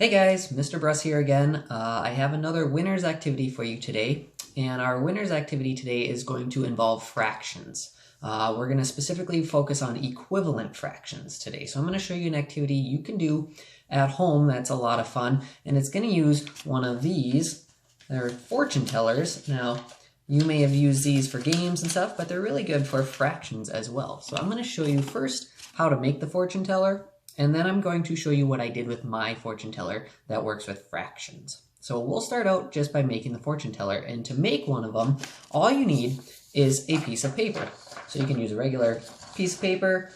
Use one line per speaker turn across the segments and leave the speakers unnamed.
Hey guys, Mr. Bruss here again. I have another winner's activity for you today, and our winner's activity today is going to involve fractions. We're going to specifically focus on equivalent fractions today. So I'm going to show you an activity you can do at home that's a lot of fun, and it's going to use one of these. They're fortune tellers. Now, you may have used these for games and stuff, but they're really good for fractions as well. So I'm going to show you first how to make the fortune teller, and then I'm going to show you what I did with my fortune teller that works with fractions. So we'll start out just by making the fortune teller, and to make one of them, all you need is a piece of paper. So you can use a regular piece of paper,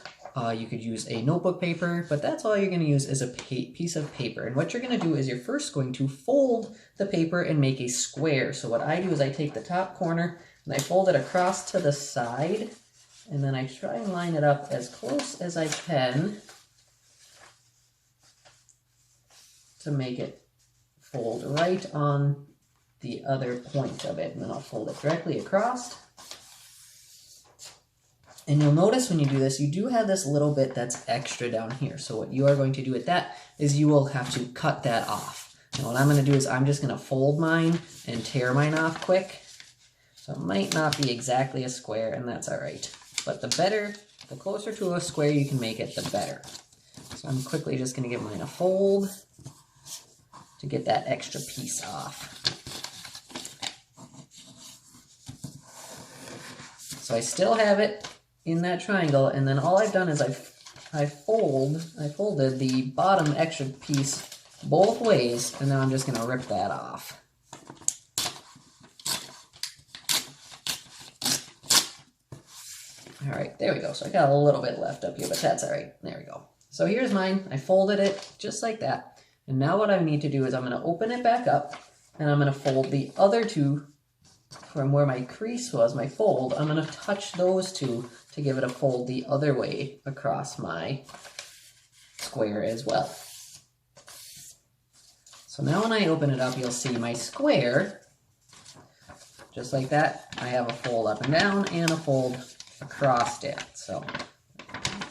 you could use a notebook paper, but that's all you're going to use is a piece of paper. And what you're going to do is you're first going to fold the paper and make a square. So what I do is I take the top corner and I fold it across to the side, and then I try and line it up as close as I can to make it fold right on the other point of it. And then I'll fold it directly across. And you'll notice when you do this, you do have this little bit that's extra down here. So what you are going to do with that is you will have to cut that off. And what I'm going to do is I'm just going to fold mine and tear mine off quick. So it might not be exactly a square, and that's all right. But the closer to a square you can make it, the better. So I'm quickly just going to give mine a fold to get that extra piece off. So I still have it in that triangle, and then all I've done is I folded the bottom extra piece both ways, and then I'm just going to rip that off. All right, there we go. So I got a little bit left up here, but that's all right. There we go. So here's mine. I folded it just like that. And now what I need to do is I'm going to open it back up, and I'm going to fold the other two from where my crease was, my fold. I'm going to touch those two to give it a fold the other way across my square as well. So now when I open it up, you'll see my square, just like that. I have a fold up and down and a fold across it. So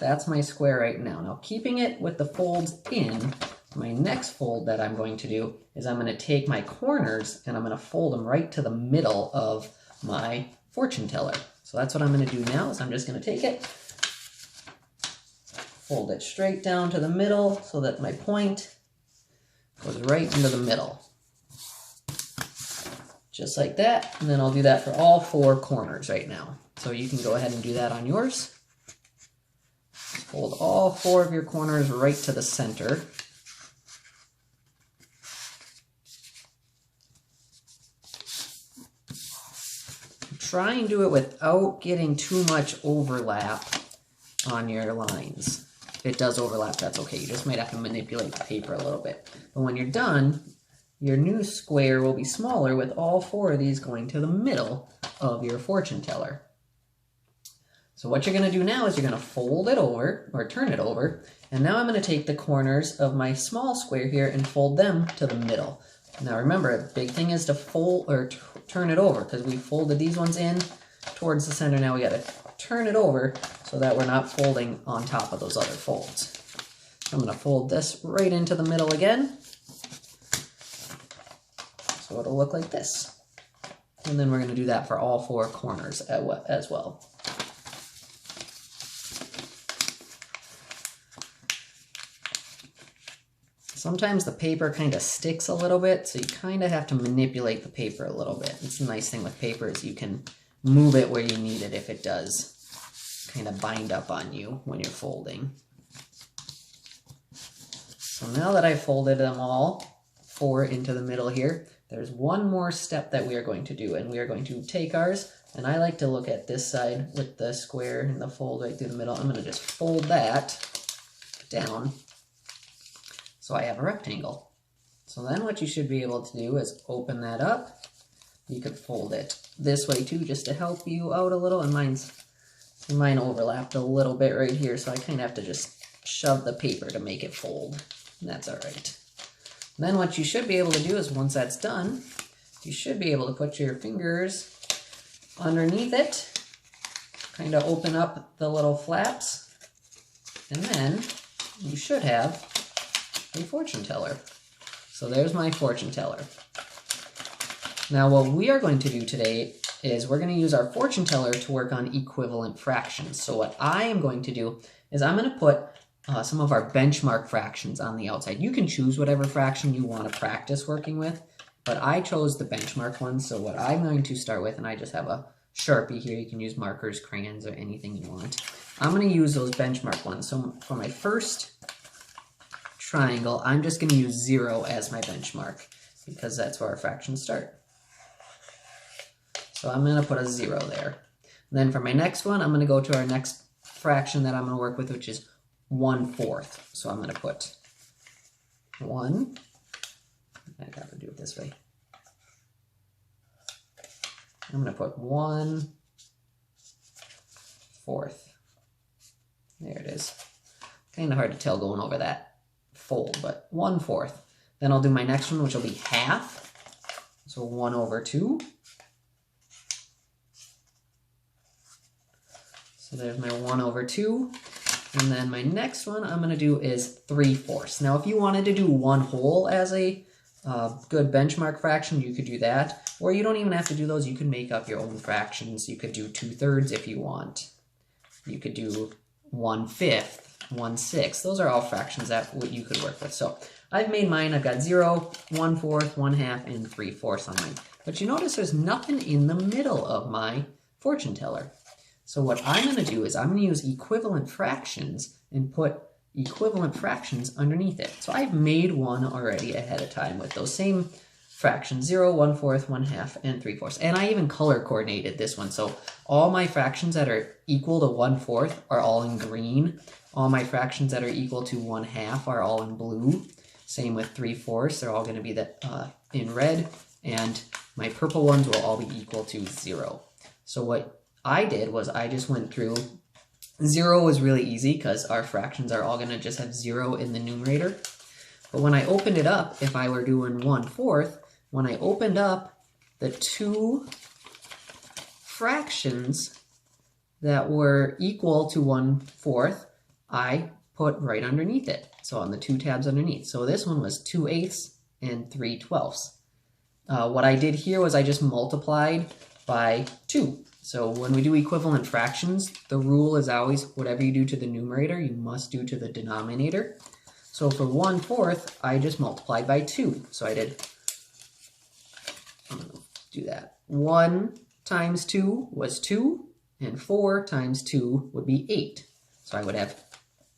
that's my square right now. Now keeping it with the folds in, my next fold that I'm going to do is I'm going to take my corners and I'm going to fold them right to the middle of my fortune teller. So that's what I'm going to do now is I'm just going to take it, fold it straight down to the middle so that my point goes right into the middle. Just like that, and then I'll do that for all four corners right now. So you can go ahead and do that on yours. Fold all four of your corners right to the center. Try and do it without getting too much overlap on your lines. If it does overlap, that's okay. You just might have to manipulate the paper a little bit. But when you're done, your new square will be smaller with all four of these going to the middle of your fortune teller. So what you're going to do now is you're going to fold it over, or turn it over, and now I'm going to take the corners of my small square here and fold them to the middle. Now remember, a big thing is to fold or turn it over, because we folded these ones in towards the center. Now we got to turn it over so that we're not folding on top of those other folds. I'm going to fold this right into the middle again. So it'll look like this. And then we're going to do that for all four corners as well. Sometimes the paper kind of sticks a little bit, so you kind of have to manipulate the paper a little bit. It's a nice thing with paper is you can move it where you need it if it does kind of bind up on you when you're folding. So now that I've folded them all four into the middle here, there's one more step that we are going to do, and we are going to take ours, and I like to look at this side with the square and the fold right through the middle. I'm going to just fold that down so I have a rectangle. So then what you should be able to do is open that up. You could fold it this way too, just to help you out a little. And mine overlapped a little bit right here, so I kind of have to just shove the paper to make it fold. And that's all right. And then what you should be able to do is once that's done, you should be able to put your fingers underneath it, kind of open up the little flaps, and then you should have a fortune teller. So there's my fortune teller. Now what we are going to do today is we're going to use our fortune teller to work on equivalent fractions. So what I am going to do is I'm going to put some of our benchmark fractions on the outside. You can choose whatever fraction you want to practice working with, but I chose the benchmark one. So what I'm going to start with, and I just have a Sharpie here, you can use markers, crayons, or anything you want. I'm going to use those benchmark ones. So for my first triangle, I'm just going to use 0 as my benchmark because that's where our fractions start. So I'm going to put a 0 there. And then for my next one, I'm going to go to our next fraction that I'm going to work with, which is 1/4. So I'm going to put 1. I got to do it this way. I'm going to put 1/4. There it is. Kind of hard to tell going over that fold, but 1/4. Then I'll do my next one, which will be half. So 1/2. So there's my 1/2. And then my next one I'm going to do is 3/4. Now, if you wanted to do 1 whole as a good benchmark fraction, you could do that. Or you don't even have to do those. You can make up your own fractions. You could do 2/3 if you want. You could do 1/5, 1/6. Those are all fractions that you could work with. So I've made mine. I've got 0, 1/4, 1/2, and 3/4 on mine. But you notice there's nothing in the middle of my fortune teller. So what I'm going to do is I'm going to use equivalent fractions and put equivalent fractions underneath it. So I've made one already ahead of time with those same fractions, 0, 1/4, 1/2, and 3/4. And I even color coordinated this one. So all my fractions that are equal to 1/4 are all in green. All my fractions that are equal to 1/2 are all in blue. Same with 3/4. They're all going to be in red. And my purple ones will all be equal to 0. So what I did was I just went through. 0 was really easy because our fractions are all going to just have 0 in the numerator. But when I opened it up, if I were doing 1/4, when I opened up the 2 fractions that were equal to 1/4, I put right underneath it. So on the 2 tabs underneath. So this one was 2/8 and 3/12. What I did here was I just multiplied by 2. So when we do equivalent fractions, the rule is always whatever you do to the numerator, you must do to the denominator. So for 1/4, I just multiplied by 2. So I'm going to do that. 1 times 2 was 2, and 4 times 2 would be 8. So I would have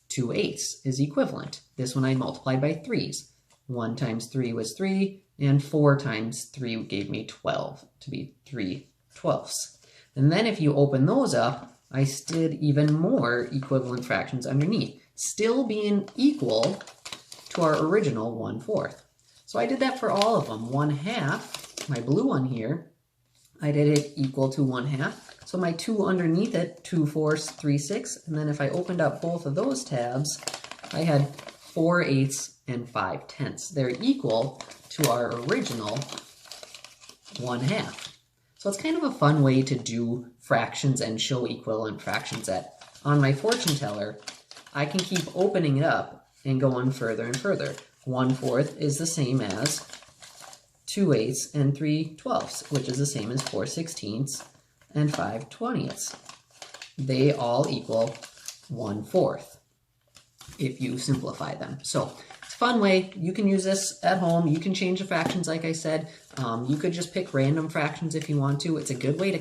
2/8 is equivalent. This one I multiplied by 3's. 1 times 3 was 3, and 4 times 3 gave me 12 to be 3/12. And then if you open those up, I did even more equivalent fractions underneath, still being equal to our original 1/4. So I did that for all of them. 1/2, my blue one here, I did it equal to 1/2. So my 2 underneath it, 2/4, 3/6. And then if I opened up both of those tabs, I had 4/8 and 5/10. They're equal to our original 1/2. So it's kind of a fun way to do fractions and show equivalent fractions that on my fortune teller, I can keep opening it up and going further and further. 1/4 is the same as 2/8 and 3/12, which is the same as 4/16 and 5/20. They all equal 1/4 if you simplify them. So it's a fun way. You can use this at home. You can change the fractions like I said. You could just pick random fractions if you want to. It's a good way to